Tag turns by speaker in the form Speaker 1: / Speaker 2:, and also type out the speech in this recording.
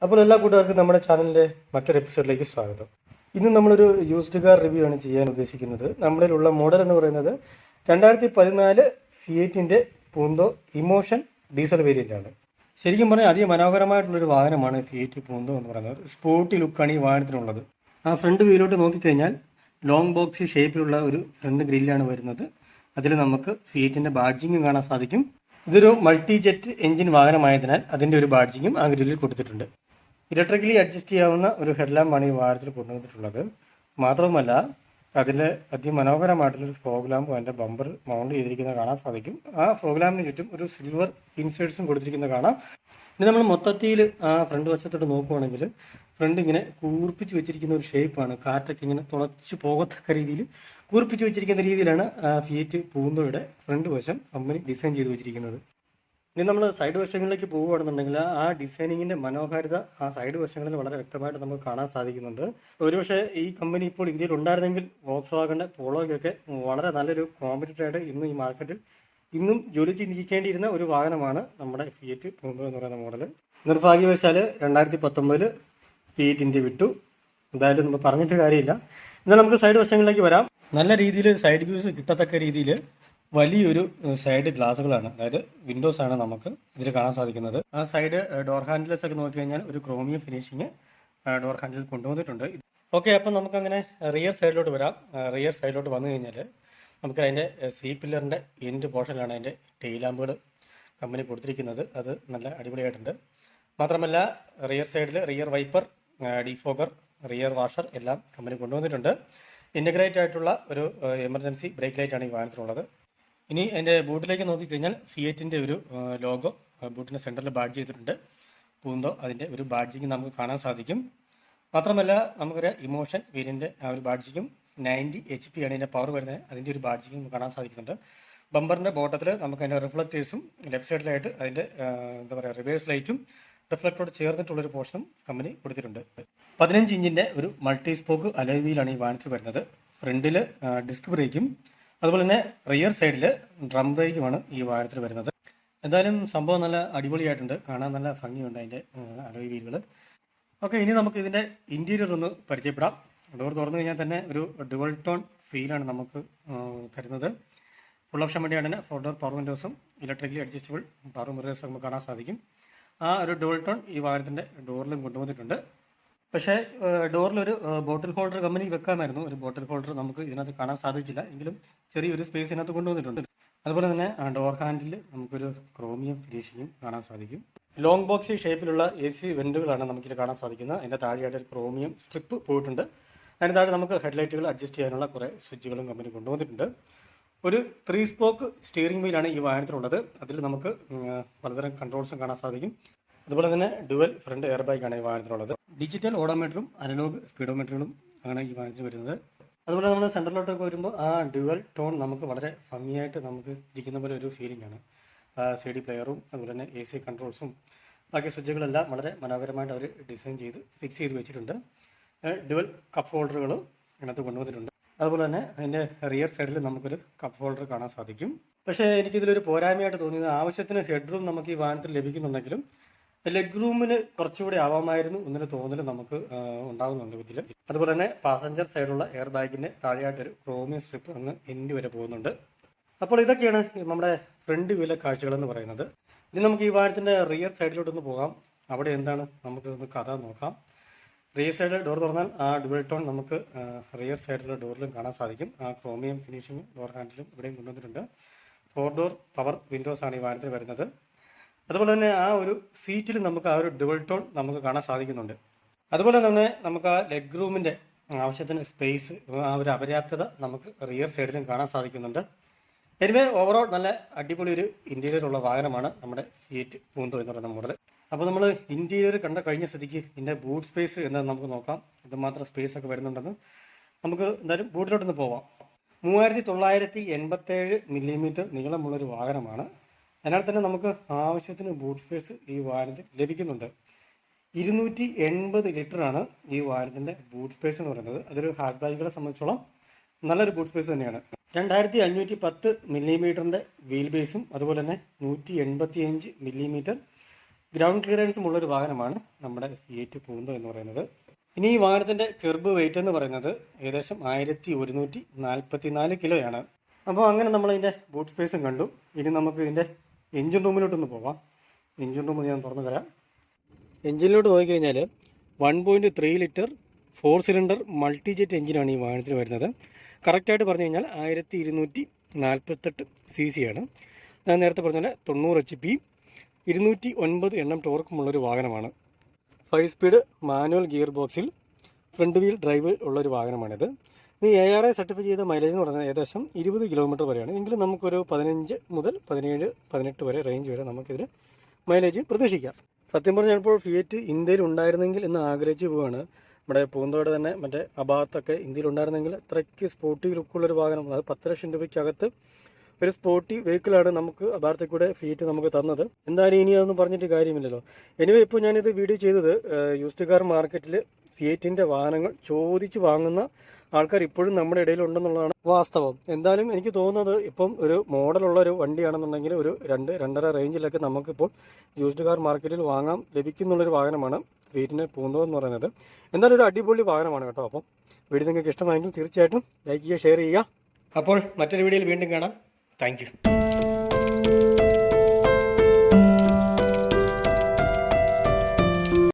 Speaker 1: അപ്പോൾ എല്ലാ കൂട്ടുകാർക്കും നമ്മുടെ ചാനലിൻ്റെ മറ്റൊരു എപ്പിസോഡിലേക്ക് സ്വാഗതം. ഇന്ന് നമ്മളൊരു യൂസ്ഡ് കാർ റിവ്യൂ ആണ് ചെയ്യാൻ ഉദ്ദേശിക്കുന്നത്. നമ്മളിലുള്ള മോഡൽ എന്ന് പറയുന്നത് 2014 ഫിയറ്റിൻ്റെ പൂന്തോ ഇമോഷൻ ഡീസൽ വേരിയൻ്റ് ആണ്. ശരിക്കും പറഞ്ഞാൽ അതിമനോഹരമായിട്ടുള്ളൊരു വാഹനമാണ് ഫിയറ്റ് പൂന്തോ എന്ന് പറയുന്നത്. സ്പോർട്ടി ലുക്കാണ് ഈ വാഹനത്തിനുള്ളത്. ആ ഫ്രണ്ട് വീലോട്ട് നോക്കിക്കഴിഞ്ഞാൽ ലോങ് ബോക്സി ഷേപ്പിലുള്ള ഒരു ഫ്രണ്ട് ഗ്രില്ലാണ് വരുന്നത്. അതിൽ നമുക്ക് ഫിയറ്റിൻ്റെ ബാഡ്ജിങ് കാണാൻ സാധിക്കും. ഇതൊരു മൾട്ടി ജെറ്റ് എഞ്ചിൻ വാഹനമായതിനാൽ അതിൻ്റെ ഒരു ബാഡ്ജിങ്ങും ആ ഗ്രില്ലിൽ കൊടുത്തിട്ടുണ്ട്. ഇലക്ട്രിക്കലി അഡ്ജസ്റ്റ് ചെയ്യാവുന്ന ഒരു ഹെഡ്ലാമ്പാണ് ഈ വാഹനത്തിൽ കൊണ്ടുവന്നിട്ടുള്ളത്. മാത്രവുമല്ല അതിൻ്റെ അതിമനോഹരമായിട്ടുള്ളൊരു ഫോഗ് ലാമ്പും അതിൻ്റെ ബമ്പർ മൗണ്ട് ചെയ്തിരിക്കുന്നത് കാണാൻ സാധിക്കും. ആ ഫോഗ് ലാമ്പിന് ചുറ്റും ഒരു സിൽവർ ഇൻസേർട്സും കൊടുത്തിരിക്കുന്നത് കാണാം. ഇനി നമ്മൾ മൊത്തത്തിൽ ആ ഫ്രണ്ട് വശത്തോട്ട് നോക്കുവാണെങ്കിൽ ഫ്രണ്ട് ഇങ്ങനെ കൂർപ്പിച്ച് വെച്ചിരിക്കുന്ന ഒരു ഷേപ്പാണ്. കാറ്റൊക്കെ ഇങ്ങനെ തുളച്ച് പോകത്തക്ക രീതിയിൽ കൂർപ്പിച്ച് വെച്ചിരിക്കുന്ന രീതിയിലാണ് ഫിയറ്റ് പൂന്തോയുടെ ഫ്രണ്ട് വശം കമ്പനി ഡിസൈൻ ചെയ്ത് വെച്ചിരിക്കുന്നത്. ഇനി നമ്മൾ സൈഡ് വശങ്ങളിലേക്ക് പോകുകയാണെന്നുണ്ടെങ്കിൽ ആ ഡിസൈനിങ്ങിൻ്റെ മനോഹാരിത ആ സൈഡ് വശങ്ങളിൽ വളരെ വ്യക്തമായിട്ട് നമുക്ക് കാണാൻ സാധിക്കുന്നുണ്ട്. ഒരുപക്ഷെ ഈ കമ്പനി ഇപ്പോൾ ഇന്ത്യയിൽ ഉണ്ടായിരുന്നെങ്കിൽ വോക്സ്വാഗണിൻ്റെ പോളോയ്ക്കൊക്കെ വളരെ നല്ലൊരു കോമ്പറ്റീറ്ററായിട്ട് ഇന്ന് ഈ മാർക്കറ്റിൽ ഇന്നും ജോലി ചെയ്തിരിക്കേണ്ടിയിരുന്ന ഒരു വാഹനമാണ് നമ്മുടെ ഫിയറ്റ് പൂന്തോ എന്ന് പറയുന്ന മോഡൽ. നിർഭാഗ്യവശാൽ 2019 ഫിയറ്റ് ഇന്ത്യ വിട്ടു. എന്തായാലും നമ്മൾ പറഞ്ഞിട്ട് കാര്യമില്ല. എന്നാൽ നമുക്ക് സൈഡ് വശങ്ങളിലേക്ക് വരാം. നല്ല രീതിയിൽ സൈഡ് വ്യൂസ് കിട്ടത്തക്ക രീതിയിൽ വലിയൊരു സൈഡ് ഗ്ലാസുകളാണ്, അതായത് വിൻഡോസ് ആണ് നമുക്ക് ഇതിൽ കാണാൻ സാധിക്കുന്നത്. ആ സൈഡ് ഡോർ ഹാൻഡിൽസ് ഒക്കെ നോക്കി കഴിഞ്ഞാൽ ഒരു ക്രോമിയം ഫിനിഷിങ് ഡോർ ഹാൻഡിൽ കൊണ്ടുവന്നിട്ടുണ്ട്. ഓക്കെ, അപ്പം നമുക്കങ്ങനെ റിയർ സൈഡിലോട്ട് വരാം. റിയർ സൈഡിലോട്ട് വന്നു കഴിഞ്ഞാൽ നമുക്ക് അതിൻ്റെ സി പില്ലറിൻ്റെ എൻഡ് പോർഷനിലാണ് അതിൻ്റെ ടെയിൽ ലാമ്പുകൾ കമ്പനി കൊടുത്തിരിക്കുന്നത്. അത് നല്ല അടിപൊളിയായിട്ടുണ്ട്. മാത്രമല്ല റിയർ സൈഡിൽ rear wiper, defogger, rear washer എല്ലാം കമ്പനി കൊണ്ടുവന്നിട്ടുണ്ട്. ഇൻ്റഗ്രേറ്റ് ആയിട്ടുള്ള ഒരു എമർജൻസി ബ്രേക്ക് ലൈറ്റാണ് ഈ വാഹനത്തിനുള്ളത്. ഇനി അതിൻ്റെ ബൂട്ടിലേക്ക് നോക്കിക്കഴിഞ്ഞാൽ ഫിയറ്റിൻ്റെ ഒരു ലോഗോ ബൂട്ടിൻ്റെ സെൻറ്ററിൽ ബാഡ്ജ് ചെയ്തിട്ടുണ്ട്. പൂന്തോ അതിൻ്റെ ഒരു ബാഡ്ജിങ് നമുക്ക് കാണാൻ സാധിക്കും. മാത്രമല്ല നമുക്കൊരു ഇമോഷൻ വേരിയൻ്റെ ആ ഒരു ബാഡ്ജിങ്ങും 90 HP ആണ് ഇതിൻ്റെ പവർ വരുന്നത്, അതിൻ്റെ ഒരു ബാഡ്ജിങ്ങും നമുക്ക് കാണാൻ സാധിക്കുന്നുണ്ട്. ബമ്പറിൻ്റെ ബോട്ടത്തിൽ നമുക്ക് അതിൻ്റെ റിഫ്ലക്റ്റേഴ്സും ലെഫ്റ്റ് സൈഡിലായിട്ട് അതിൻ്റെ എന്താ പറയുക റിവേഴ്സ് ലൈറ്റും റിഫ്ലക്റ്റോട് ചേർന്നിട്ടുള്ളൊരു പോർഷനും കമ്പനി കൊടുത്തിട്ടുണ്ട്. 15 ഇഞ്ചിൻ്റെ ഒരു മൾട്ടി സ്പോക്ക് അലോയ് വീലാണ് ഈ വാഹനത്തിൽ വരുന്നത്. ഫ്രണ്ടിൽ ഡിസ്ക് ബ്രേക്കും അതുപോലെ തന്നെ റിയർ സൈഡിൽ ഡ്രം ബ്രേക്കുമാണ് ഈ വാഹനത്തിൽ വരുന്നത്. എന്തായാലും സംഭവം നല്ല അടിപൊളിയായിട്ടുണ്ട്, കാണാൻ നല്ല ഭംഗിയുണ്ട് അതിൻ്റെ അലോയ് വീലുകൾ. ഓക്കെ, ഇനി നമുക്ക് ഇതിൻ്റെ ഇൻറ്റീരിയർ ഒന്ന് പരിചയപ്പെടാം. ഡോർ തുറന്നു കഴിഞ്ഞാൽ തന്നെ ഒരു ഡുവൽ ടോൺ ഫീലാണ് നമുക്ക് തരുന്നത്. ഫുൾ ഓപ്ഷൻ വണ്ടിയാണ് തന്നെ 4 ഡോർ പവർ വിൻഡോസും ഇലക്ട്രിക്കലി അഡ്ജസ്റ്റബിൾ പവർ മിറേഴ്സും നമുക്ക് കാണാൻ സാധിക്കും. ആ ഒരു ഡുവൽ ടോൺ ഈ വാഹനത്തിൻ്റെ ഡോറിലും കൊണ്ടുവന്നിട്ടുണ്ട്. പക്ഷേ ഡോറിലൊരു ബോട്ടിൽ ഹോൾഡർ കമ്പനി വെക്കാമായിരുന്നു. ഒരു ബോട്ടിൽ ഹോൾഡർ നമുക്ക് ഇതിനകത്ത് കാണാൻ സാധിച്ചില്ല, എങ്കിലും ചെറിയൊരു സ്പേസ് ഇതിനകത്ത് കൊണ്ടുവന്നിട്ടുണ്ട്. അതുപോലെ തന്നെ ഡോർ ഹാൻഡിൽ നമുക്കൊരു ക്രോമിയം ഫിനിഷിങ്ങും കാണാൻ സാധിക്കും. ലോങ് ബോക്സി ഷേപ്പിലുള്ള AC വെൻറ്റുകളാണ് നമുക്കിത് കാണാൻ സാധിക്കുന്നത്. അതിൻ്റെ താഴെയായിട്ട് ഒരു ക്രോമിയം സ്ട്രിപ്പ് പോയിട്ടുണ്ട്. അതിന് താഴെ നമുക്ക് ഹെഡ്ലൈറ്റുകൾ അഡ്ജസ്റ്റ് ചെയ്യാനുള്ള കുറേ സ്വിച്ചുകളും കമ്പനി കൊണ്ടുവന്നിട്ടുണ്ട്. ഒരു 3 സ്പോക്ക് സ്റ്റിയറിംഗ് വീലാണ് ഈ വാഹനത്തിലുള്ളത്. അതിൽ നമുക്ക് പലതരം കൺട്രോൾസും കാണാൻ സാധിക്കും. അതുപോലെ തന്നെ ഡുവൽ ഫ്രണ്ട് എയർ ബാഗാണ് ഈ വാഹനത്തിലുള്ളത്. ഡിജിറ്റൽ ഓഡോമീറ്ററും അനലോഗ് സ്പീഡോമീറ്ററുകളും ആണ് ഈ വാഹനത്തിൽ വരുന്നത്. അതുപോലെ നമ്മൾ സെൻറ്ററിലോട്ടൊക്കെ വരുമ്പോൾ ആ ഡ്യുവൽ ടോൺ നമുക്ക് വളരെ ഭംഗിയായിട്ട് നമുക്ക് ഇരിക്കുന്ന പോലെ ഒരു ഫീലിംഗ് ആണ്. CD പ്ലെയറും അതുപോലെ തന്നെ AC കൺട്രോൾസും ബാക്കി സ്വിച്ചുകളെല്ലാം വളരെ മനോഹരമായിട്ട് അവർ ഡിസൈൻ ചെയ്ത് ഫിക്സ് ചെയ്ത് വെച്ചിട്ടുണ്ട്. ഡ്യുവൽ കപ്പ് ഹോൾഡറുകളും ഇതിനകത്ത് കൊണ്ടുവന്നിട്ടുണ്ട്. അതുപോലെ തന്നെ അതിൻ്റെ റിയർ സൈഡിൽ നമുക്കൊരു കപ്പ് ഹോൾഡർ കാണാൻ സാധിക്കും. പക്ഷേ എനിക്കിതിലൊരു പോരായ്മയായിട്ട് തോന്നിയത് ആവശ്യത്തിന് ഹെഡ് റൂം നമുക്ക് ഈ വാഹനത്തിൽ ലഭിക്കുന്നുണ്ടെങ്കിലും ലെഗ് റൂമിന് കുറച്ചുകൂടി ആവാമായിരുന്നു എന്നൊരു തോന്നൽ നമുക്ക് ഉണ്ടാകുന്നുണ്ട് ഇതിൽ. അതുപോലെ തന്നെ പാസഞ്ചർ സൈഡുള്ള എയർ ബാഗിൻ്റെ താഴെയായിട്ടൊരു ക്രോമിയം സ്ട്രിപ്പ് അങ്ങ് എൻഡ് വരെ പോകുന്നുണ്ട്. അപ്പോൾ ഇതൊക്കെയാണ് നമ്മുടെ ഫ്രണ്ട് വ്യൂലെ കാഴ്ചകളെന്ന് പറയുന്നത്. ഇനി നമുക്ക് ഈ വാഹനത്തിൻ്റെ റിയർ സൈഡിലോട്ടൊന്ന് പോകാം. അവിടെ എന്താണ് നമുക്ക് ഒന്ന് കഥ നോക്കാം. റിയർ സൈഡിൽ ഡോർ തുറന്നാൽ ആ ഡുവൽ ടോൺ നമുക്ക് റിയർ സൈഡിലുള്ള ഡോറിലും കാണാൻ സാധിക്കും. ആ ക്രോമിയം ഫിനിഷിങ് ഡോർ ഹാൻഡിലും ഇവിടെയും കൊണ്ടുവന്നിട്ടുണ്ട്. 4 ഡോർ പവർ വിൻഡോസാണ് ഈ വാഹനത്തിൽ വരുന്നത്. അതുപോലെ തന്നെ ആ ഒരു സീറ്റിൽ നമുക്ക് ആ ഒരു ഡുവൽ ടോൺ നമുക്ക് കാണാൻ സാധിക്കുന്നുണ്ട്. അതുപോലെ തന്നെ നമുക്ക് ആ ലെഗ് റൂമിൻ്റെ ആവശ്യത്തിന് സ്പേസ്, ആ ഒരു അപര്യാപ്തത നമുക്ക് റിയർ സൈഡിലും കാണാൻ സാധിക്കുന്നുണ്ട്. എനിവേ ഓവറോൾ നല്ല അടിപൊളി ഒരു ഇൻറ്റീരിയർ ഉള്ള വാഹനമാണ് നമ്മുടെ ഫിയറ്റ് പൂന്തോ എന്ന് പറയുന്ന മോഡൽ. അപ്പോൾ നമ്മൾ ഇൻറ്റീരിയർ കണ്ട കഴിഞ്ഞ സ്ഥിതിക്ക് ഇതിൻ്റെ ബൂട്ട് സ്പേസ് എന്താണെന്ന് നമുക്ക് നോക്കാം. എന്തുമാത്രം സ്പേസ് ഒക്കെ വരുന്നുണ്ടെന്ന് നമുക്ക് എന്തായാലും ബൂട്ടിലോട്ടൊന്ന് പോവാം. 3987 മില്ലിമീറ്റർ നീളമുള്ളൊരു വാഹനമാണ്. അതിനാൽ തന്നെ നമുക്ക് ആവശ്യത്തിന് ബൂട്ട് സ്പേസ് ഈ വാഹനത്തിൽ ലഭിക്കുന്നുണ്ട്. 280 ലിറ്ററാണ് ഈ വാഹനത്തിൻ്റെ ബൂട്ട് സ്പേസ് എന്ന് പറയുന്നത്. അതൊരു ഹാച്ച് ബാഗുകളെ സംബന്ധിച്ചോളം നല്ലൊരു ബൂട്ട് സ്പേസ് തന്നെയാണ്. 2510 മില്ലിമീറ്ററിൻ്റെ വീൽ ബേസും അതുപോലെ തന്നെ 185 മില്ലിമീറ്റർ ഗ്രൗണ്ട് ക്ലിയറൻസും ഉള്ളൊരു വാഹനമാണ് നമ്മുടെ ഫിയറ്റ് പൂന്തോ എന്ന് പറയുന്നത്. ഇനി ഈ വാഹനത്തിൻ്റെ കെർബ് വെയിറ്റ് എന്ന് പറയുന്നത് ഏകദേശം 1144 കിലോയാണ്. അപ്പോൾ അങ്ങനെ നമ്മളതിൻ്റെ ബൂട്ട് സ്പേസും കണ്ടു. ഇനി നമുക്ക് ഇതിൻ്റെ എഞ്ചിൻ റൂമിലോട്ടൊന്ന് പോവാം. എഞ്ചിൻ റൂം ഞാൻ തുറന്നു തരാം. എഞ്ചിനിലോട്ട് നോക്കിക്കഴിഞ്ഞാൽ 1.3 ലിറ്റർ 4 സിലിണ്ടർ മൾട്ടി ജെറ്റ് എഞ്ചിനാണ് ഈ വാഹനത്തിൽ വരുന്നത്. കറക്റ്റായിട്ട് പറഞ്ഞു കഴിഞ്ഞാൽ 1248 cc ആണ്. ഞാൻ നേരത്തെ പറഞ്ഞ പോലെ 90 HP 209 എണ്ണം ടോർക്കുമുള്ളൊരു വാഹനമാണ്. 5 സ്പീഡ് മാനുവൽ ഗിയർ ബോക്സിൽ ഫ്രണ്ട് വീൽ ഡ്രൈവ് ഉള്ളൊരു വാഹനമാണിത്. ഇനി ARA സർട്ടിഫൈ ചെയ്ത മൈലേജ് എന്ന് പറയുന്നത് ഏകദേശം 20 കിലോമീറ്റർ വരെയാണ്. എങ്കിലും നമുക്കൊരു 15 മുതൽ 17, 18 വരെ റേഞ്ച് വരെ നമുക്കിതിൽ മൈലേജ് പ്രതീക്ഷിക്കാം. സത്യം പറഞ്ഞാൽ ഇപ്പോൾ ഫിയറ്റ് ഇന്ത്യയിൽ ഉണ്ടായിരുന്നെങ്കിൽ എന്ന് ആഗ്രഹിച്ച് പോവുകയാണ്. നമ്മുടെ പൂന്തോടെ തന്നെ മറ്റേ അബാത്തൊക്കെ ഇന്ത്യയിൽ ഉണ്ടായിരുന്നെങ്കിൽ അത്രയ്ക്ക് സ്പോർട്ടി ലുക്കുള്ളൊരു വാഹനം, അത് 10 ലക്ഷം രൂപയ്ക്കകത്ത് ഒരു സ്പോർട്ടി വെഹിക്കിളാണ് നമുക്ക് അബാർത്തിൽ കൂടെ ഫിയറ്റ് നമുക്ക് തന്നത്. എന്തായാലും ഇനി അതൊന്നും പറഞ്ഞിട്ട് കാര്യമില്ലല്ലോ. എനിവേ ഇപ്പോൾ ഞാനിത് വീഡിയോ ചെയ്തത് യൂസ്ഡ് കാർ മാർക്കറ്റിൽ ഫിയറ്റിൻ്റെ വാഹനങ്ങൾ ചോദിച്ച് വാങ്ങുന്ന ആൾക്കാർ ഇപ്പോഴും നമ്മുടെ ഇടയിലുണ്ടെന്നുള്ളതാണ് വാസ്തവം. എന്തായാലും എനിക്ക് തോന്നുന്നത് ഇപ്പം ഒരു മോഡലുള്ളൊരു വണ്ടിയാണെന്നുണ്ടെങ്കിൽ ഒരു 2-2.5 റേഞ്ചിലൊക്കെ നമുക്കിപ്പോൾ യൂസ്ഡ് കാർ മാർക്കറ്റിൽ വാങ്ങാൻ ലഭിക്കുന്നുള്ളൊരു വാഹനമാണ് ഫിയറ്റിൻ്റെ പൂന്തോ എന്ന് പറയുന്നത്. എന്തായാലും ഒരു അടിപൊളി വാഹനമാണ് കേട്ടോ. അപ്പം വീഡിയോ നിങ്ങൾക്ക് ഇഷ്ടമായെങ്കിൽ തീർച്ചയായിട്ടും ലൈക്ക് ചെയ്യുക, ഷെയർ ചെയ്യുക. അപ്പോൾ മറ്റൊരു വീഡിയോയിൽ വീണ്ടും കാണാം. Thank you.